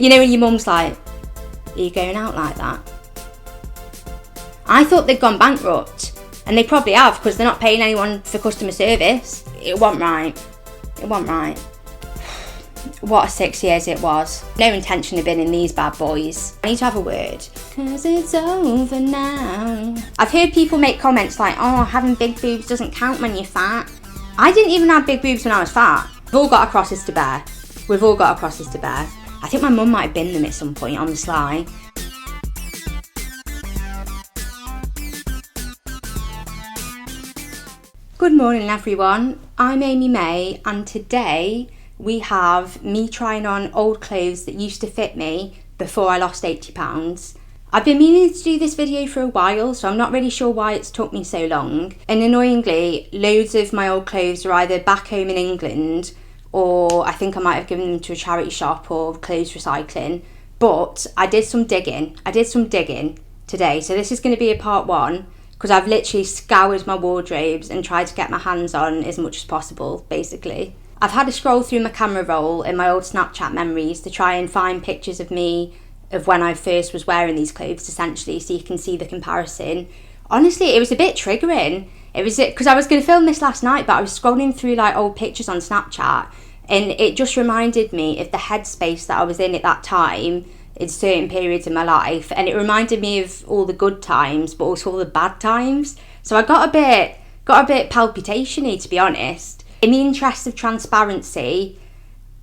You know when your mum's like, are you going out like that? I thought they'd gone bankrupt, and they probably have, because they're not paying anyone for customer service. It wasn't right. It wasn't right. What a 6 years it was. No intention of being in these bad boys. I need to have a word. 'Cause it's over now. I've heard people make comments like, oh, having big boobs doesn't count when you're fat. I didn't even have big boobs when I was fat. We've all got our crosses to bear. We've all got our crosses to bear. I think my mum might have been them at some point on the sly. Good morning everyone, I'm Amy May, and today we have me trying on old clothes that used to fit me before I lost 80 pounds. I've been meaning to do this video for a while, so I'm not really sure why it's took me so long. And annoyingly, loads of my old clothes are either back home in England, or I think I might have given them to a charity shop or clothes recycling. But I did some digging today, so this is going to be a part one, because I've literally scoured my wardrobes and tried to get my hands on as much as possible, basically. I've had a scroll through my camera roll in my old Snapchat memories to try and find pictures of me of when I first was wearing these clothes, essentially, so you can see the comparison. Honestly, it was a bit triggering. It was because I was going to film this last night, but I was scrolling through like old pictures on Snapchat, and it just reminded me of the headspace that I was in at that time in certain periods of my life, and it reminded me of all the good times but also all the bad times. So I got a bit palpitation-y, to be honest. In the interest of transparency,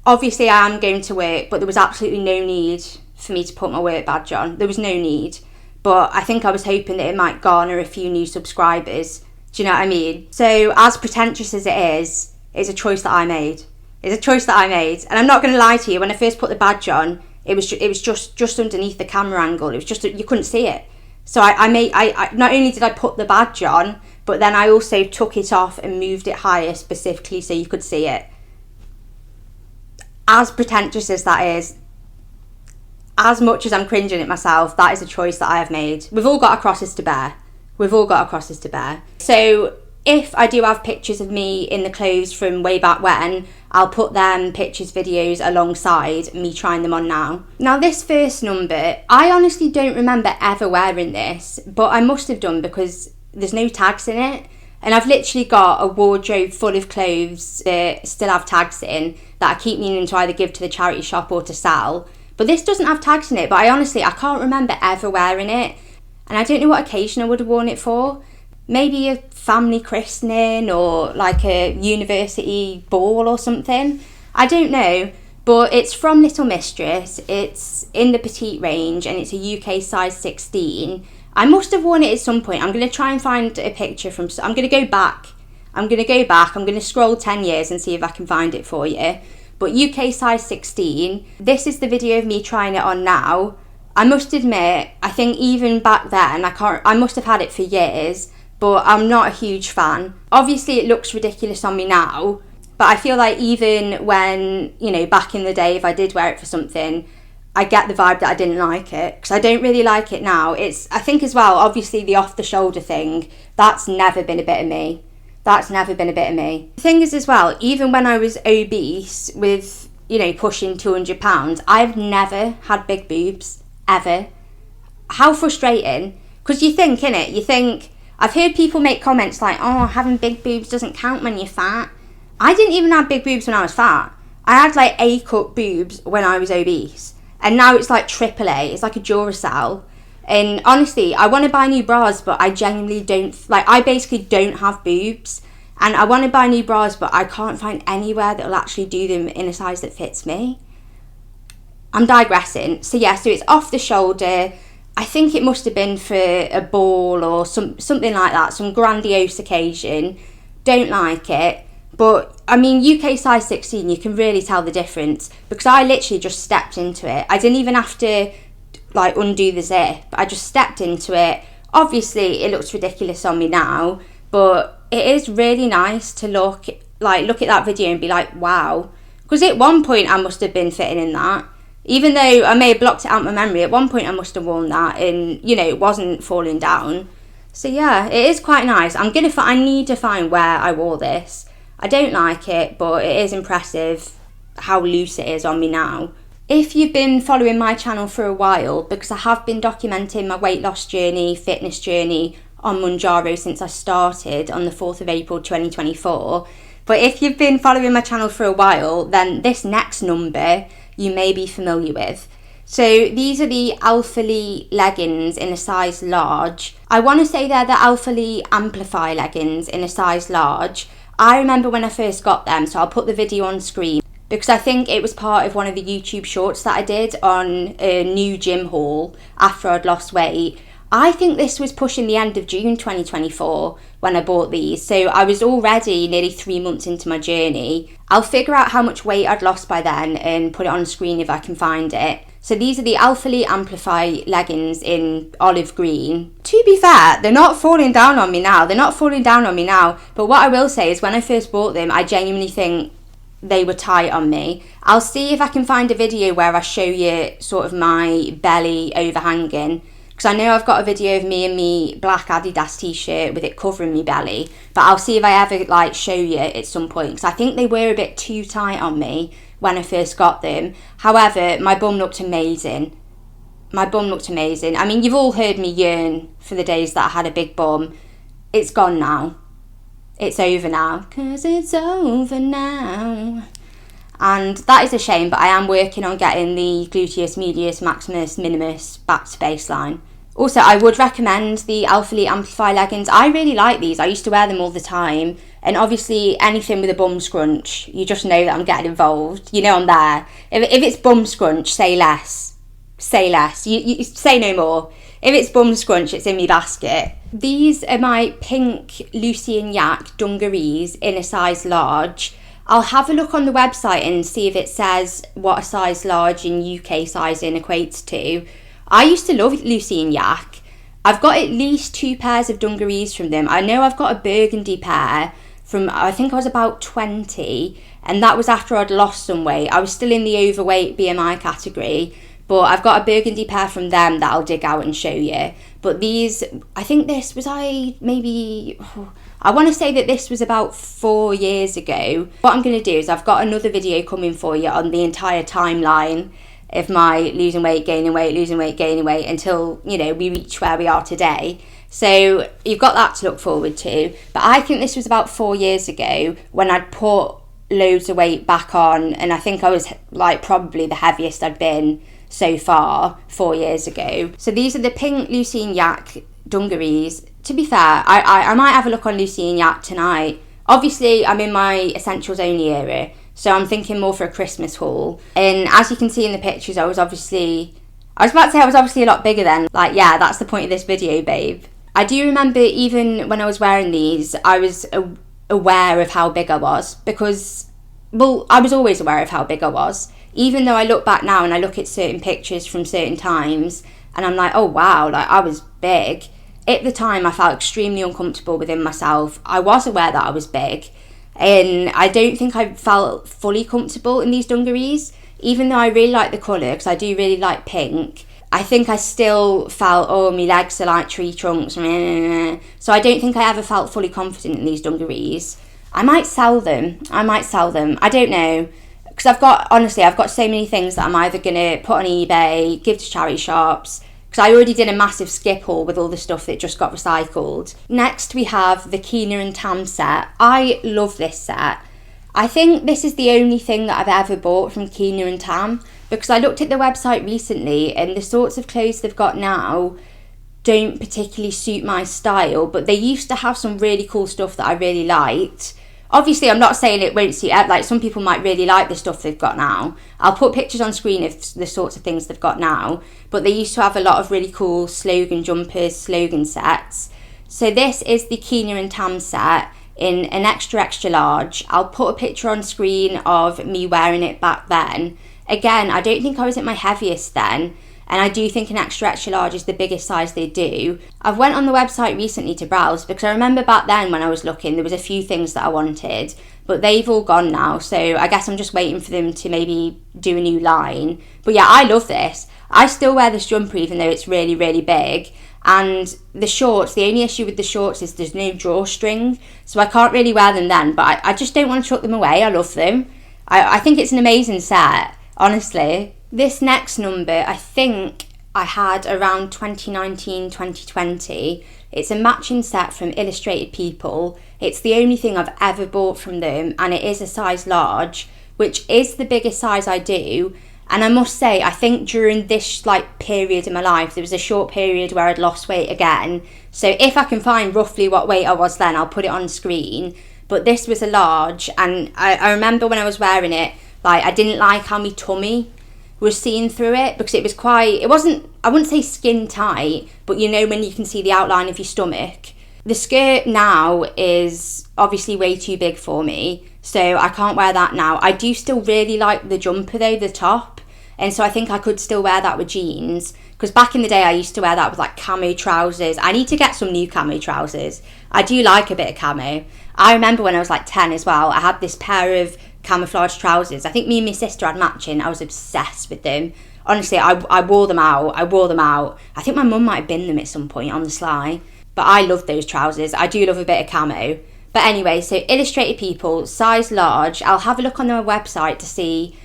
obviously I am going to work, but there was absolutely no need for me to put my work badge on. There was no need, but I think I was hoping that it might garner a few new subscribers. Do you know what I mean? So as pretentious as it is, it's a choice that I made. It's a choice that I made, and I'm not going to lie to you. When I first put the badge on, it was just underneath the camera angle. It was just, you couldn't see it. So I not only did I put the badge on, but then I also took it off and moved it higher specifically so you could see it. As pretentious as that is, as much as I'm cringing at myself, that is a choice that I have made. We've all got our crosses to bear. We've all got our crosses to bear. So if I do have pictures of me in the clothes from way back when, I'll put them pictures, videos alongside me trying them on now. Now this first number, I honestly don't remember ever wearing this, but I must have done because there's no tags in it. And I've literally got a wardrobe full of clothes that still have tags in that I keep meaning to either give to the charity shop or to sell. But this doesn't have tags in it, but I can't remember ever wearing it. And I don't know what occasion I would have worn it for. Maybe a family christening or like a university ball or something. I don't know, but it's from Little Mistress. It's in the Petite range and it's a UK size 16. I must have worn it at some point. I'm going to try and find a picture from... I'm going to go back. I'm going to scroll 10 years and see if I can find it for you. But UK size 16. This is the video of me trying it on now. I must admit, I think even back then, I must have had it for years, but I'm not a huge fan. Obviously it looks ridiculous on me now, but I feel like even when, you know, back in the day, if I did wear it for something, I get the vibe that I didn't like it, because I don't really like it now. I think as well, obviously the off the shoulder thing, that's never been a bit of me. The thing is as well, even when I was obese with, you know, pushing 200 pounds, I've never had big boobs, ever. How frustrating. Because you think, innit, I've heard people make comments like, oh, having big boobs doesn't count when you're fat. I didn't even have big boobs when I was fat. I had like A-cup boobs when I was obese. And now it's like AAA. It's like a Duracell. And honestly, I want to buy new bras, but I genuinely don't... I basically don't have boobs. And I want to buy new bras, but I can't find anywhere that will actually do them in a size that fits me. I'm digressing. So yeah, so it's off the shoulder. I think it must have been for a ball or something like that, some grandiose occasion. Don't like it. But, I mean, UK size 16, you can really tell the difference. Because I literally just stepped into it. I didn't even have to, undo the zip. I just stepped into it. Obviously, it looks ridiculous on me now. But it is really nice to look at that video and be like, wow. Because at one point, I must have been fitting in that. Even though I may have blocked it out my memory, at one point I must have worn that and, you know, it wasn't falling down. So yeah, it is quite nice. I need to find where I wore this. I don't like it, but it is impressive how loose it is on me now. If you've been following my channel for a while, because I have been documenting my weight loss journey, fitness journey on Mounjaro since I started on the 4th of April 2024. But if you've been following my channel for a while, then this next number you may be familiar with. So these are the Alphalete leggings in a size large. I want to say they're the Alphalete Amplify leggings in a size large. I remember when I first got them, so I'll put the video on screen, because I think it was part of one of the YouTube shorts that I did on a new gym haul after I'd lost weight. I think this was pushing the end of June 2024 when I bought these, so I was already nearly 3 months into my journey. I'll figure out how much weight I'd lost by then and put it on screen if I can find it. So these are the Alphalete Amplify leggings in olive green. To be fair, they're not falling down on me now. But what I will say is when I first bought them, I genuinely think they were tight on me. I'll see if I can find a video where I show you sort of my belly overhanging, because I know I've got a video of me in me black Adidas t-shirt with it covering me belly, but I'll see if I ever like show you at some point, because I think they were a bit too tight on me when I first got them. However, my bum looked amazing. I mean, you've all heard me yearn for the days that I had a big bum. It's gone now. It's over now, 'cause it's over now. And that is a shame, but I am working on getting the gluteus medius maximus minimus back to baseline. Also, I would recommend the Alphalete Amplify leggings. I really like these. I used to wear them all the time. And obviously, anything with a bum scrunch, you just know that I'm getting involved. You know I'm there. If it's bum scrunch, say less. Say less. You say no more. If it's bum scrunch, it's in my basket. These are my pink Lucy and Yak dungarees in a size large. I'll have a look on the website and see if it says what a size large in UK sizing equates to. I used to love Lucy and Yak. I've got at least 2 pairs of dungarees from them. I know I've got a burgundy pair from, I think I was about 20, and that was after I'd lost some weight. I was still in the overweight BMI category, but I've got a burgundy pair from them that I'll dig out and show you. But these, I think this was I want to say that this was about 4 years ago. What I'm going to do is I've got another video coming for you on the entire timeline of my losing weight, gaining weight, until, you know, we reach where we are today. So you've got that to look forward to. But I think this was about 4 years ago when I'd put loads of weight back on, and I think I was like probably the heaviest I'd been so far 4 years ago. So these are the pink Lucy and Yak dungarees. To be fair, I might have a look on Lucy and Yak tonight. Obviously, I'm in my essentials only era, so I'm thinking more for a Christmas haul. And as you can see in the pictures, I was obviously a lot bigger then. Like, yeah, that's the point of this video, babe. I do remember even when I was wearing these, I was aware of how big I was, because, well, I was always aware of how big I was. Even though I look back now and I look at certain pictures from certain times and I'm like, oh wow, like I was big. At the time, I felt extremely uncomfortable within myself. I was aware that I was big, and I don't think I felt fully comfortable in these dungarees. Even though I really like the colour, because I do really like pink, I think I still felt, oh, my legs are like tree trunks. So I don't think I ever felt fully confident in these dungarees. I might sell them. I don't know. Because I've got so many things that I'm either going to put on eBay, give to charity shops, because I already did a massive skip haul with all the stuff that just got recycled. Next we have the Kina and Tam set. I love this set. I think this is the only thing that I've ever bought from Kina and Tam, because I looked at their website recently and the sorts of clothes they've got now don't particularly suit my style, but they used to have some really cool stuff that I really liked. Obviously, I'm not saying it won't suit, like some people might really like the stuff they've got now. I'll put pictures on screen of the sorts of things they've got now, but they used to have a lot of really cool slogan jumpers, slogan sets. So this is the Kina and Tam set in an extra large. I'll put a picture on screen of me wearing it back then. Again, I don't think I was at my heaviest then, and I do think an extra large is the biggest size they do. I've went on the website recently to browse, because I remember back then when I was looking, there was a few things that I wanted, but they've all gone now, so I guess I'm just waiting for them to maybe do a new line. But yeah, I love this. I still wear this jumper even though it's really, really big. And the shorts, the only issue with the shorts is there's no drawstring, so I can't really wear them then, but I just don't want to chuck them away. I love them. I think it's an amazing set, honestly. This next number, I think I had around 2019, 2020. It's a matching set from Illustrated People. It's the only thing I've ever bought from them, and it is a size large, which is the biggest size I do. And I must say, I think during this like period in my life, there was a short period where I'd lost weight again. So if I can find roughly what weight I was then, I'll put it on screen. But this was a large, and I remember when I was wearing it, like I didn't like how my tummy was seen through it, because it was quite, it wasn't, I wouldn't say skin tight, but you know when you can see the outline of your stomach. The skirt now is obviously way too big for me, so I can't wear that now. I do still really like the jumper though, the top, and so I think I could still wear that with jeans, because back in the day I used to wear that with like camo trousers. I need to get some new camo trousers. I do like a bit of camo. I remember when I was like 10 as well, I had this pair of camouflage trousers. I think me and my sister had matching. I was obsessed with them. Honestly, I wore them out. I think my mum might have binned them at some point on the sly. But I love those trousers. I do love a bit of camo. But anyway, so Illustrated People, size large. I'll have a look on their website to see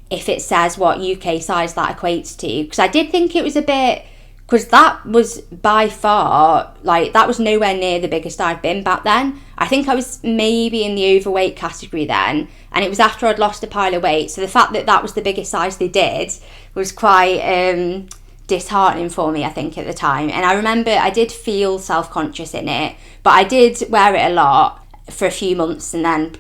if it says what UK size that equates to. Because I did think it was a bit... Because that was by far, like, that was nowhere near the biggest I'd been back then. I think I was maybe in the overweight category then, and it was after I'd lost a pile of weight. So the fact that that was the biggest size they did was quite disheartening for me, I think, at the time. And I remember I did feel self-conscious in it, but I did wear it a lot for a few months and then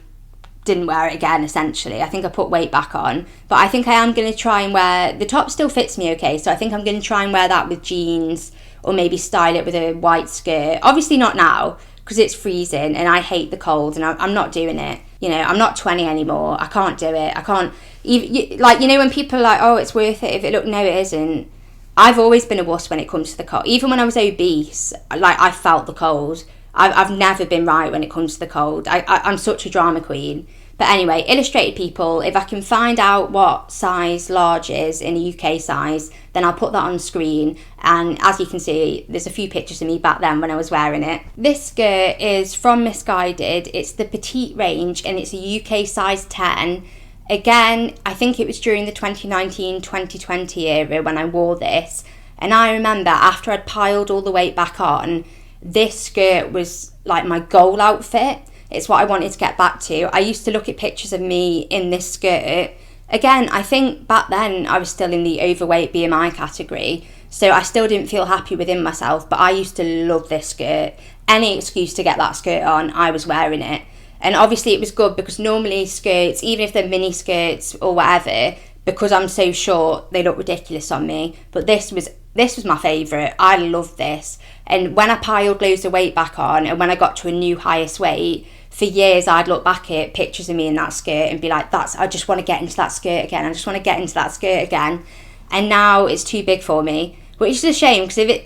didn't wear it again, essentially. I think I put weight back on, but I think I am going to try and wear, the top still fits me okay, so I think I'm going to try and wear that with jeans, or maybe style it with a white skirt. Obviously not now, because it's freezing and I hate the cold, and I'm not doing it. You know, I'm not 20 anymore. I can't do it. I can't even, like, you know, when people are like, oh, it's worth it if it look, no, it isn't. I've always been a wuss when it comes to the cold. Even when I was obese, like, I felt the cold. I've never been right when it comes to the cold. I'm such a drama queen. But anyway, Illustrated People, if I can find out what size large is in a UK size, then I'll put that on screen. And as you can see, there's a few pictures of me back then when I was wearing it. This skirt is from Missguided. It's the Petite range, and it's a UK size 10. Again, I think it was during the 2019-2020 era when I wore this. And I remember after I'd piled all the weight back on, this skirt was like my goal outfit. It's what I wanted to get back to. I used to look at pictures of me in this skirt. Again, I think back then I was still in the overweight BMI category, so I still didn't feel happy within myself, but I used to love this skirt. Any excuse to get that skirt on, I was wearing it. And obviously it was good, because normally skirts, even if they're mini skirts or whatever, because I'm so short, they look ridiculous on me. But this was my favourite. I loved this. And when I piled loads of weight back on, and when I got to a new highest weight, for years I'd look back at pictures of me in that skirt and be like, I just want to get into that skirt again. I just want to get into that skirt again. And now it's too big for me, which is a shame, because if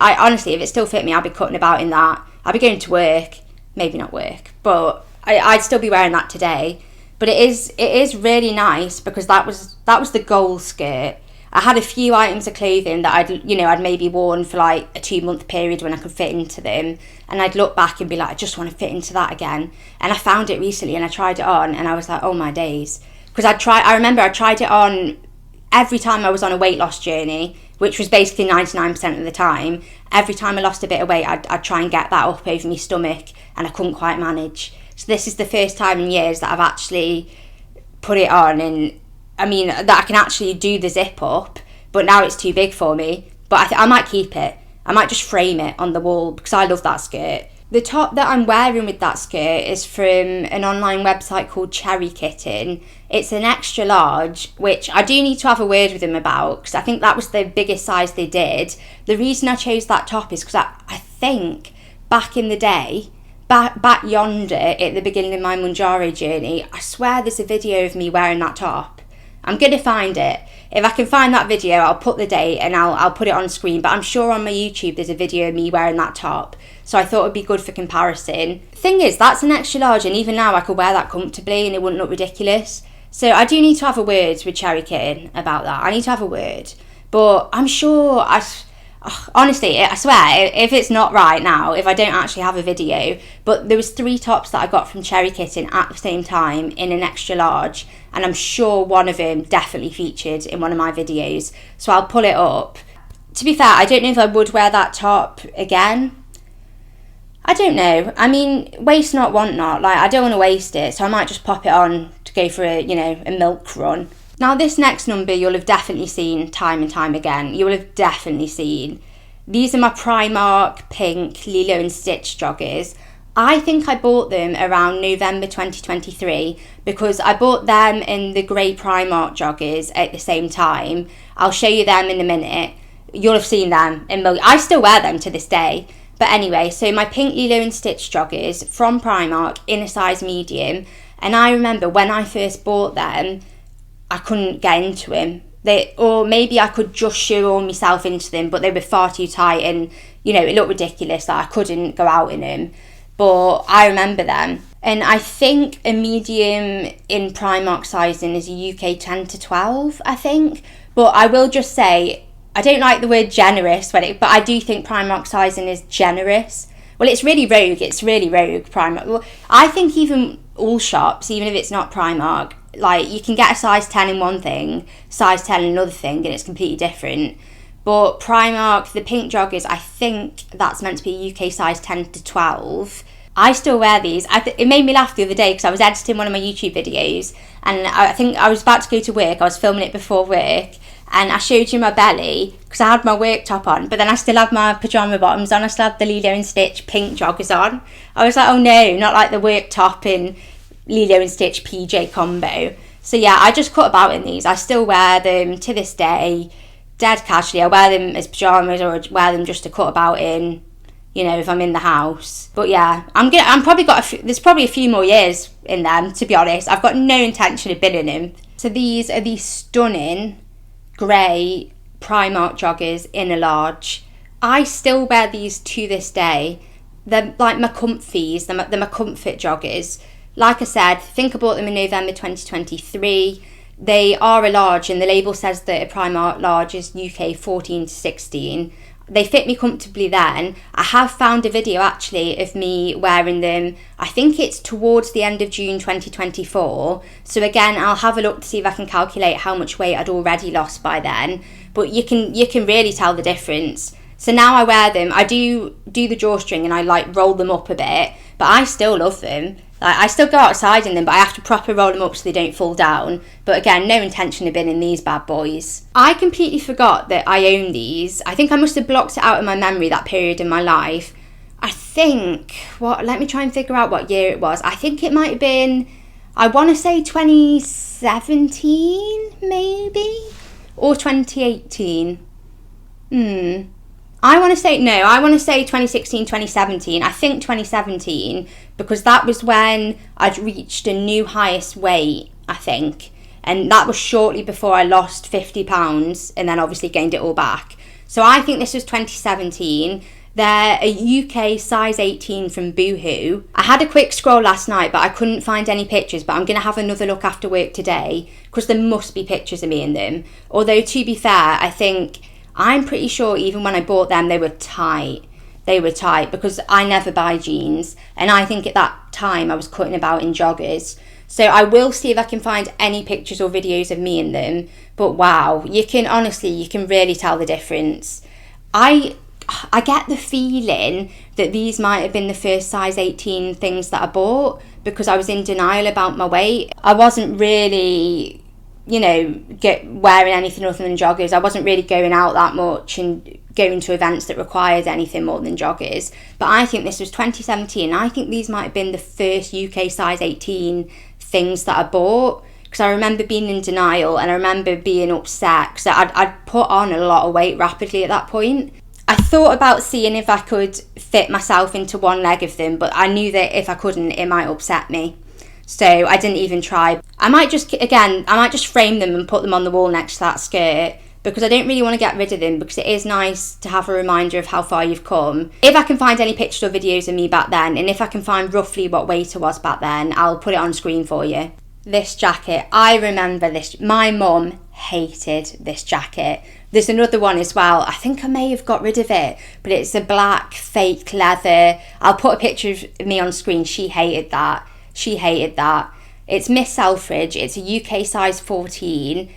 it still fit me, I'd be cutting about in that. I'd be going to work, maybe not work, but I'd still be wearing that today. But it is really nice, because that was the goal skirt. I had a few items of clothing that I'd maybe worn for like a 2-month period when I could fit into them, and I'd look back and be like, I just want to fit into that again. And I found it recently and I tried it on, and I was like, oh my days. Because I remember I tried it on every time I was on a weight loss journey, which was basically 99% of the time. Every time I lost a bit of weight, I'd try and get that up over my stomach, and I couldn't quite manage. So this is the first time in years that I've actually put it on, and I mean, that I can actually do the zip up, but now it's too big for me. But I might keep it. I might just frame it on the wall, because I love that skirt. The top that I'm wearing with that skirt is from an online website called CherryKitten. It's an extra large, which I do need to have a word with them about, because I think that was the biggest size they did. The reason I chose that top is because I think back in the day, back yonder at the beginning of my Mounjaro journey, I swear there's a video of me wearing that top. I'm going to find it. If I can find that video, I'll put the date and I'll put it on screen. But I'm sure on my YouTube there's a video of me wearing that top. So I thought it'd be good for comparison. Thing is, that's an extra large, and even now I could wear that comfortably and it wouldn't look ridiculous. So I do need to have a word with CherryKitten about that. I need to have a word. But I'm sure Honestly, I swear, if it's not right now, if I don't actually have a video, but there was 3 tops that I got from CherryKitten at the same time in an extra large, and I'm sure one of them definitely featured in one of my videos, so I'll pull it up. To be fair, I don't know if I would wear that top again. I don't know. I mean, waste not, want not. Like, I don't want to waste it, so I might just pop it on to go for a, a milk run. Now, this next number you'll have definitely seen time and time again. You will have definitely seen. These are my Primark pink Lilo and Stitch joggers. I think I bought them around November 2023 because I bought them in the grey Primark joggers at the same time. I'll show you them in a minute. You'll have seen them. I still wear them to this day. But anyway, so my pink Lilo and Stitch joggers from Primark in a size medium. And I remember when I first bought them, I couldn't get into them. Or maybe I could just shoe myself into them, but they were far too tight and, it looked ridiculous that I couldn't go out in them. But I remember them. And I think a medium in Primark sizing is a UK 10 to 12, I think. But I will just say, I don't like the word generous, but I do think Primark sizing is generous. Well, it's really rogue, Primark. Well, I think even all shops, even if it's not Primark, like, you can get a size 10 in one thing, size 10 in another thing, and it's completely different. But Primark, the pink joggers, I think that's meant to be a UK size 10 to 12. I still wear these. It made me laugh the other day because I was editing one of my YouTube videos, and I think I was about to go to work. I was filming it before work, and I showed you my belly because I had my work top on, but then I still had my pyjama bottoms on. I still had the Lilo and Stitch pink joggers on. I was like, oh no, not like the work top in Lilo and Stitch PJ combo. So yeah, I just cut about in these. I still wear them to this day, dead casually. I wear them as pyjamas or wear them just to cut about in, if I'm in the house. But yeah, there's probably a few more years in them, to be honest. I've got no intention of binning them. So these are the stunning grey Primark joggers in a large. I still wear these to this day. They're like my comfies, they're my comfort joggers. Like I said, I think I bought them in November 2023. They are a large, and the label says that a Primark large is UK 14 to 16. They fit me comfortably then. I have found a video actually of me wearing them. I think it's towards the end of June 2024. So again, I'll have a look to see if I can calculate how much weight I'd already lost by then. But you can really tell the difference. So now I wear them. I do the drawstring and I like roll them up a bit, but I still love them. Like, I still go outside in them, but I have to proper roll them up so they don't fall down. But again, no intention of being in these bad boys. I completely forgot that I own these. I think I must have blocked it out of my memory, that period in my life. I think, let me try and figure out what year it was. I think it might have been, I want to say 2017, maybe? Or 2018. I want to say 2016, 2017. I think 2017, because that was when I'd reached a new highest weight, I think. And that was shortly before I lost £50 and then obviously gained it all back. So I think this was 2017. They're a UK size 18 from Boohoo. I had a quick scroll last night, but I couldn't find any pictures, but I'm going to have another look after work today because there must be pictures of me in them. Although, to be fair, I'm pretty sure even when I bought them, they were tight. They were tight because I never buy jeans. And I think at that time I was cutting about in joggers. So I will see if I can find any pictures or videos of me in them. But wow, you can really tell the difference. I get the feeling that these might have been the first size 18 things that I bought because I was in denial about my weight. I wasn't really wearing anything other than joggers. I wasn't really going out that much and going to events that required anything more than joggers. But I think this was 2017. I think these might have been the first UK size 18 things that I bought because I remember being in denial and I remember being upset because I'd put on a lot of weight rapidly at that point. I thought about seeing if I could fit myself into one leg of them, but I knew that if I couldn't, it might upset me. So I didn't even try. I might just frame them and put them on the wall next to that skirt because I don't really want to get rid of them because it is nice to have a reminder of how far you've come. If I can find any pictures or videos of me back then, and if I can find roughly what weight I was back then, I'll put it on screen for you. This jacket, I remember this. My mum hated this jacket. There's another one as well. I think I may have got rid of it, but it's a black fake leather. I'll put a picture of me on screen. She hated that. She hated that. It's Miss Selfridge. It's a UK size 14.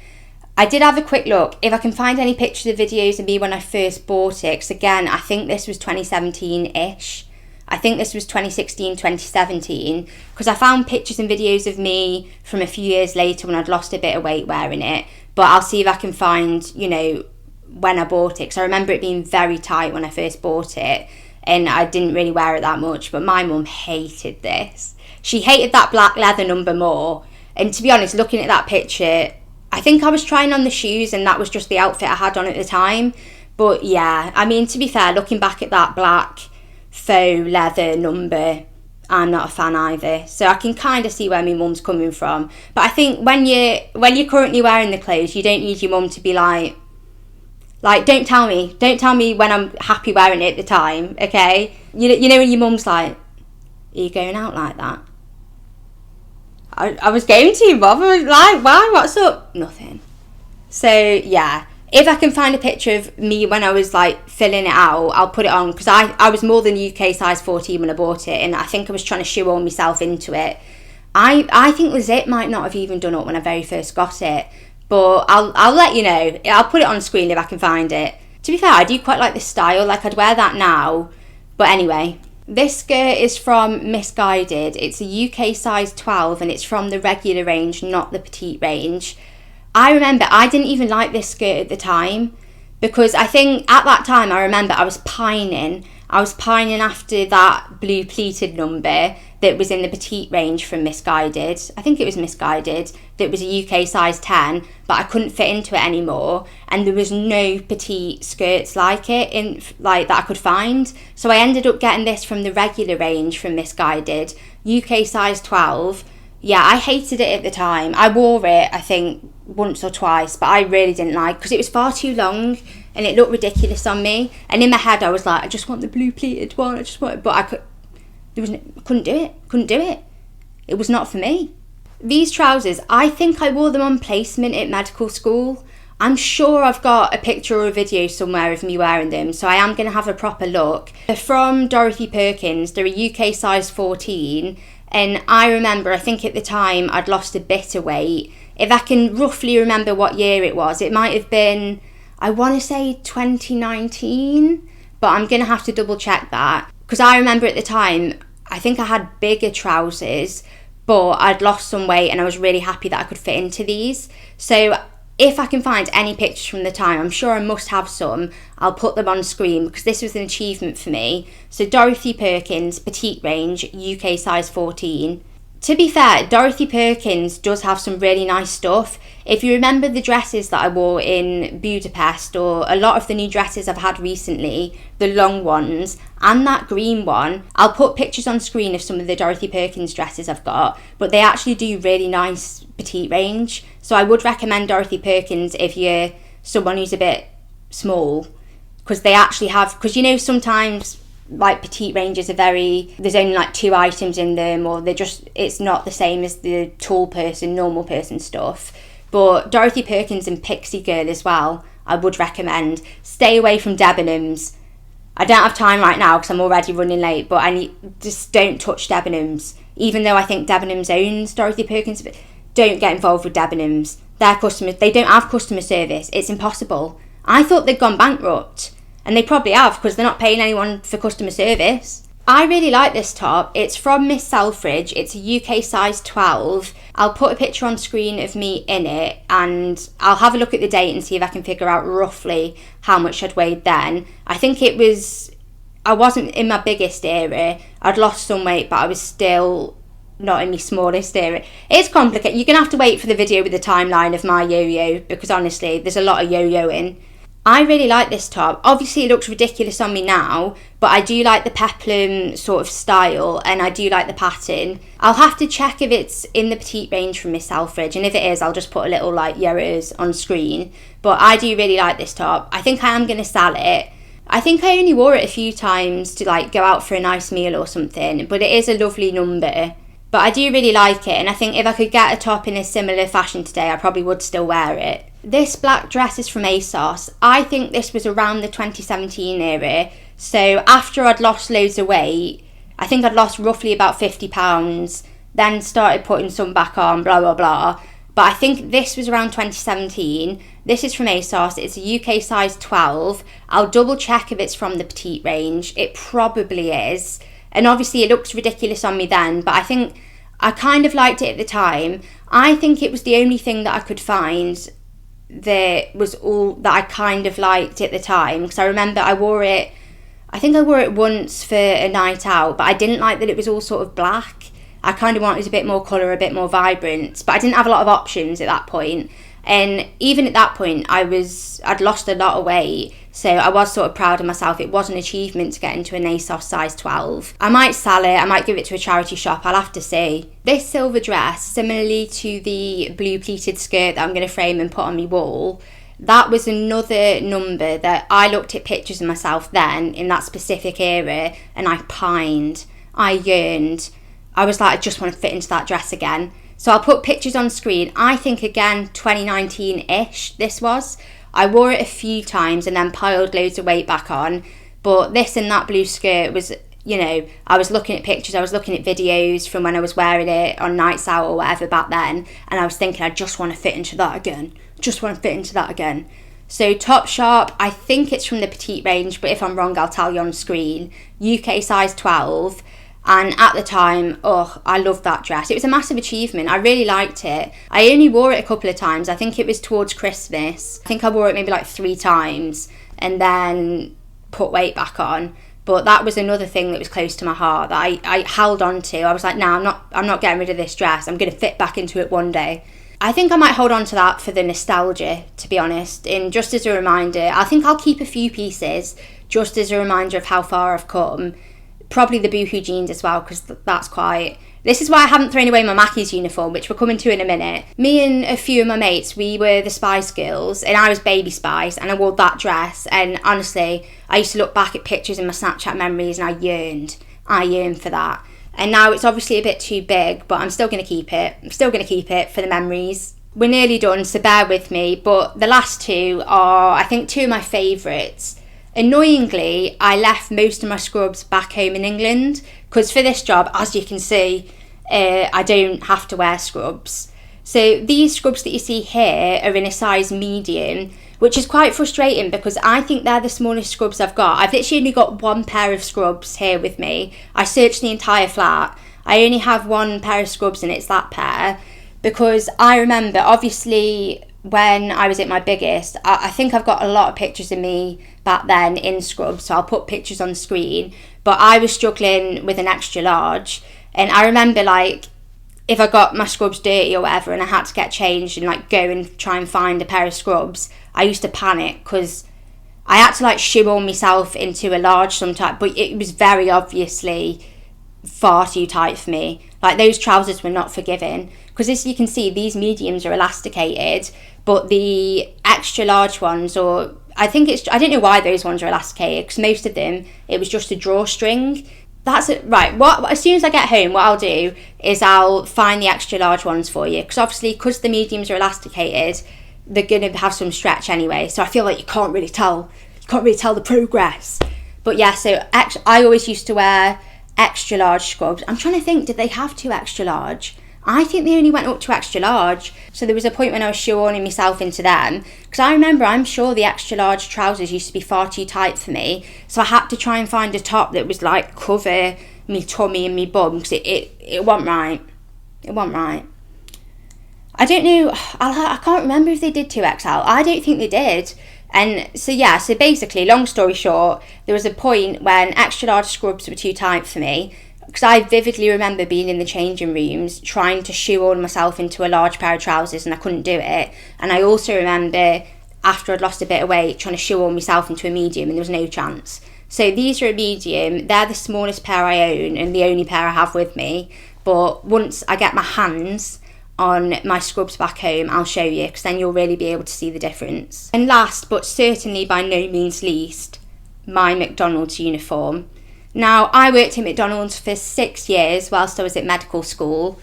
I did have a quick look. If I can find any pictures or videos of me when I first bought it, because again, I think this was 2017-ish. I think this was 2016, 2017, because I found pictures and videos of me from a few years later when I'd lost a bit of weight wearing it. But I'll see if I can find, you know, when I bought it, because I remember it being very tight when I first bought it, and I didn't really wear it that much. But my mum hated this. She hated that black leather number more. And to be honest, looking at that picture, I think I was trying on the shoes and that was just the outfit I had on at the time. But yeah, I mean, to be fair, looking back at that black faux leather number, I'm not a fan either. So I can kind of see where my mum's coming from. But I think when you're currently wearing the clothes, you don't need your mum to be like, don't tell me when I'm happy wearing it at the time, okay? You know when your mum's like, are you going out like that? I was going to, Bob. I was like, why? What's up? Nothing. So yeah, if I can find a picture of me when I was like filling it out, I'll put it on, because I was more than UK size 14 when I bought it, and I think I was trying to shoehorn myself into it. I think the zip might not have even done up when I very first got it, but I'll let you know. I'll put it on screen if I can find it. To be fair, I do quite like this style. Like, I'd wear that now. But anyway, this skirt is from Missguided. It's a UK size 12 and it's from the regular range, not the petite range. I remember I didn't even like this skirt at the time, because I think at that time I remember I was pining after that blue pleated number that was in the petite range from Missguided. I think it was Missguided. That was a UK size 10, but I couldn't fit into it anymore, and there was no petite skirts like it that I could find. So I ended up getting this from the regular range from Missguided, UK size 12. Yeah, I hated it at the time. I wore it, I think, once or twice, but I really didn't like, because it was far too long and it looked ridiculous on me. And in my head I was like, I just want the blue pleated one, but couldn't do it. It was not for me. These trousers, I think I wore them on placement at medical school. I'm sure I've got a picture or a video somewhere of me wearing them, so I am going to have a proper look. They're from Dorothy Perkins. They're a UK size 14, and I remember, I think at the time I'd lost a bit of weight. If I can roughly remember what year it was, it might have been, I want to say 2019, but I'm going to have to double check that, because I remember at the time I think I had bigger trousers, but I'd lost some weight and I was really happy that I could fit into these. So if I can find any pictures from the time, I'm sure I must have some, I'll put them on screen, because this was an achievement for me. So Dorothy Perkins, petite range, UK size 14. To be fair, Dorothy Perkins does have some really nice stuff. If you remember the dresses that I wore in Budapest, or a lot of the new dresses I've had recently, the long ones, and that green one, I'll put pictures on screen of some of the Dorothy Perkins dresses I've got, but they actually do really nice petite range. So I would recommend Dorothy Perkins if you're someone who's a bit small, because they actually have, because you know sometimes like petite ranges are there's only like 2 items in them, or it's not the same as the tall person, normal person stuff. But Dorothy Perkins and Pixie Girl as well, I would recommend. Stay away from Debenhams. I don't have time right now because I'm already running late, but just don't touch Debenhams. Even though I think Debenhams owns Dorothy Perkins, but don't get involved with Debenhams. Their customers, they don't have customer service. It's impossible. I thought they'd gone bankrupt. And they probably have, because they're not paying anyone for customer service. I really like this top. It's from Miss Selfridge. It's a UK size 12. I'll put a picture on screen of me in it, and I'll have a look at the date and see if I can figure out roughly how much I'd weighed then. I think I wasn't in my biggest era. I'd lost some weight, but I was still not in my smallest era. It's complicated. You're going to have to wait for the video with the timeline of my yo-yo, because honestly, there's a lot of yo-yoing. I really like this top. Obviously it looks ridiculous on me now, but I do like the peplum sort of style, and I do like the pattern. I'll have to check if it's in the petite range from Miss Selfridge, and if it is, I'll just put a little like years on screen. But I do really like this top. I think I am going to sell it. I think I only wore it a few times to like go out for a nice meal or something, but it is a lovely number. But I do really like it, and I think if I could get a top in a similar fashion today, I probably would still wear it. This black dress is from ASOS. I think this was around the 2017 era. So after I'd lost loads of weight, I think I'd lost roughly about £50, then started putting some back on, blah, blah, blah. But I think this was around 2017. This is from ASOS. It's a UK size 12. I'll double check if it's from the Petite range. It probably is. And obviously it looks ridiculous on me then, but I think I kind of liked it at the time. I think it was the only thing that I could find that was all that I kind of liked at the time. Because I remember I wore it once for a night out, but I didn't like that it was all sort of black. I kind of wanted a bit more colour, a bit more vibrant, but I didn't have a lot of options at that point. And even at that point, I'd lost a lot of weight, so I was sort of proud of myself. It was an achievement to get into an ASOS size 12. I might sell it, I might give it to a charity shop, I'll have to see. This silver dress, similarly to the blue pleated skirt that I'm going to frame and put on my wall, that was another number that I looked at pictures of myself then, in that specific era, and I pined, I yearned. I was like, I just want to fit into that dress again. So I'll put pictures on screen. I think, again, 2019-ish this was. I wore it a few times and then piled loads of weight back on. But this and that blue skirt was, you know, I was looking at pictures, I was looking at videos from when I was wearing it on nights out or whatever back then. And I was thinking, I just want to fit into that again. Just want to fit into that again. So Topshop, I think it's from the Petite range, but if I'm wrong, I'll tell you on screen. UK size 12. And at the time, I loved that dress. It was a massive achievement. I really liked it. I only wore it a couple of times. I think it was towards Christmas. I think I wore it maybe like 3 times and then put weight back on. But that was another thing that was close to my heart that I held on to. I was like, no, I'm not getting rid of this dress. I'm going to fit back into it one day. I think I might hold on to that for the nostalgia, to be honest. And just as a reminder, I think I'll keep a few pieces just as a reminder of how far I've come. Probably the Boohoo jeans as well, because that's quite... This is why I haven't thrown away my Mackie's uniform, which we're coming to in a minute. Me and a few of my mates, we were the Spice Girls, and I was Baby Spice, and I wore that dress, and honestly, I used to look back at pictures in my Snapchat memories, and I yearned for that. And now it's obviously a bit too big, but I'm still going to keep it. I'm still going to keep it for the memories. We're nearly done, so bear with me, but the last two are, I think, two of my favourites. Annoyingly, I left most of my scrubs back home in England because for this job, as you can see, I don't have to wear scrubs. So these scrubs that you see here are in a size medium, which is quite frustrating because I think they're the smallest scrubs I've got. I've literally only got one pair of scrubs here with me. I searched the entire flat. I only have one pair of scrubs and it's that pair because I remember, obviously, when I was at my biggest, I think I've got a lot of pictures of me back then in scrubs, so I'll put pictures on screen, but I was struggling with an extra large, and I remember, like, if I got my scrubs dirty or whatever and I had to get changed and, like, go and try and find a pair of scrubs, I used to panic because I had to, like, shoehorn myself into a large sometimes, but it was very obviously far too tight for me. Like, those trousers were not forgiving because, as you can see, these mediums are elasticated, but the extra large ones, or I don't know why those ones are elasticated because most of them, it was just a drawstring. That's it. Right, as soon as I get home, what I'll do is I'll find the extra large ones for you because obviously, because the mediums are elasticated, they're going to have some stretch anyway, so I feel like you can't really tell the progress. But yeah, so I always used to wear extra large scrubs. I'm trying to think, did they have 2 extra large? I think they only went up to extra large. So there was a point when I was shoehorning myself into them. Because I remember, I'm sure the extra large trousers used to be far too tight for me. So I had to try and find a top that was like cover me tummy and me bum. Because it wasn't right. It wasn't right. I don't know. I can't remember if they did 2XL. I don't think they did. And so yeah, so basically, long story short, there was a point when extra large scrubs were too tight for me. Because I vividly remember being in the changing rooms trying to shoehorn myself into a large pair of trousers and I couldn't do it. And I also remember, after I'd lost a bit of weight, trying to shoehorn myself into a medium and there was no chance. So these are a medium. They're the smallest pair I own and the only pair I have with me. But once I get my hands on my scrubs back home, I'll show you because then you'll really be able to see the difference. And last, but certainly by no means least, my McDonald's uniform. Now, I worked at McDonald's for 6 years whilst I was at medical school.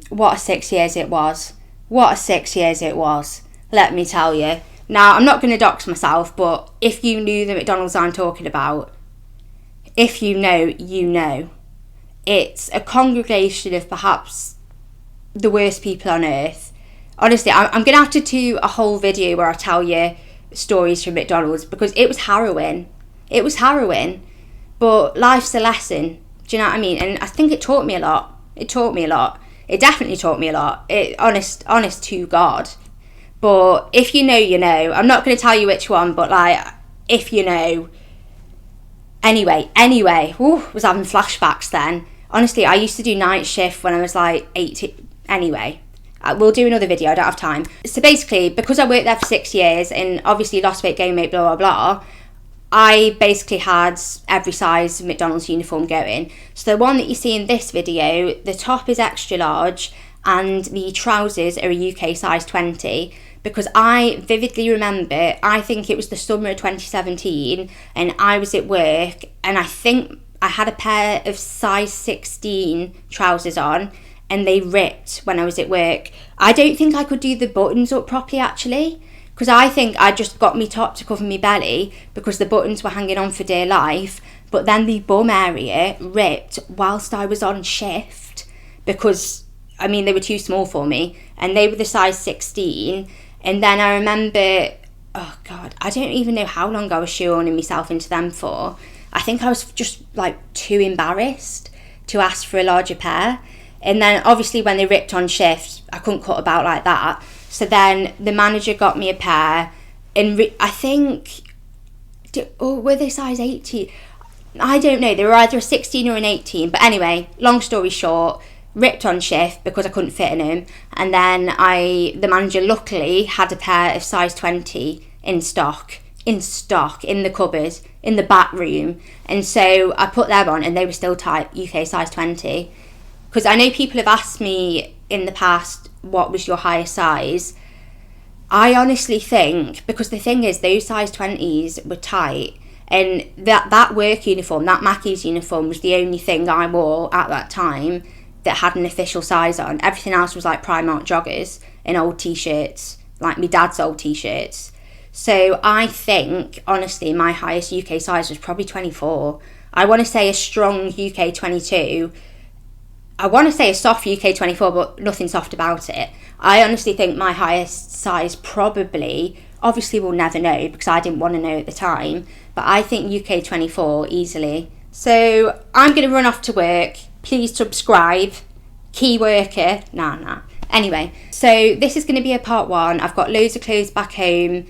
What a 6 years it was. What a 6 years it was, let me tell you. Now, I'm not going to dox myself, but if you knew the McDonald's I'm talking about, if you know, you know. It's a congregation of perhaps the worst people on earth. Honestly, I'm going to have to do a whole video where I tell you stories from McDonald's, because it was harrowing. It was harrowing, but life's a lesson. Do you know what I mean? And I think it taught me a lot. It taught me a lot. It definitely taught me a lot. Honest to God. But if you know, you know. I'm not going to tell you which one, but like, if you know. Anyway, was having flashbacks then. Honestly, I used to do night shift when I was like 18. Anyway, we'll do another video, I don't have time. So basically, because I worked there for 6 years and obviously lost weight, gained weight, blah, blah, blah, I basically had every size of McDonald's uniform going. So the one that you see in this video, the top is extra large and the trousers are a UK size 20, because I vividly remember, I think it was the summer of 2017, and I was at work and I think I had a pair of size 16 trousers on and they ripped when I was at work. I don't think I could do the buttons up properly actually, because I think I just got me top to cover me belly because the buttons were hanging on for dear life, but then the bum area ripped whilst I was on shift because, I mean, they were too small for me and they were the size 16. And then I remember, oh God, I don't even know how long I was shoehorning myself into them for. I think I was just like too embarrassed to ask for a larger pair. And then obviously when they ripped on shift, I couldn't cut about like that. So then the manager got me a pair, and I think, were they size 18? I don't know, they were either a 16 or an 18. But anyway, long story short, ripped on shift because I couldn't fit in them. And then the manager luckily had a pair of size 20 in stock, in the cupboard, in the back room. And so I put them on and they were still tight, UK size 20. Because I know people have asked me in the past, what was your highest size? I honestly think, because the thing is, those size 20s were tight, and that work uniform, that Mackey's uniform, was the only thing I wore at that time that had an official size on. Everything else was like Primark joggers and old t-shirts, like my dad's old t-shirts. So I think, honestly, my highest UK size was probably 24. I want to say a strong UK 22. I want to say a soft UK 24, but nothing soft about it. I honestly think my highest size probably, obviously we'll never know because I didn't want to know at the time, but I think UK 24 easily. So I'm going to run off to work. Please subscribe. Key worker. Nah. Anyway, so this is going to be a part 1. I've got loads of clothes back home.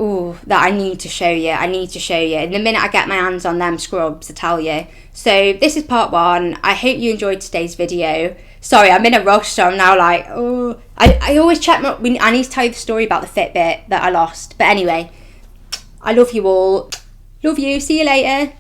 Oh, that I need to show you. And the minute I get my hands on them scrubs, I tell you. So this is part 1. I hope you enjoyed today's video. Sorry, I'm in a rush, so I'm now like, oh. I always check I need to tell you the story about the Fitbit that I lost. But anyway, I love you all. Love you. See you later.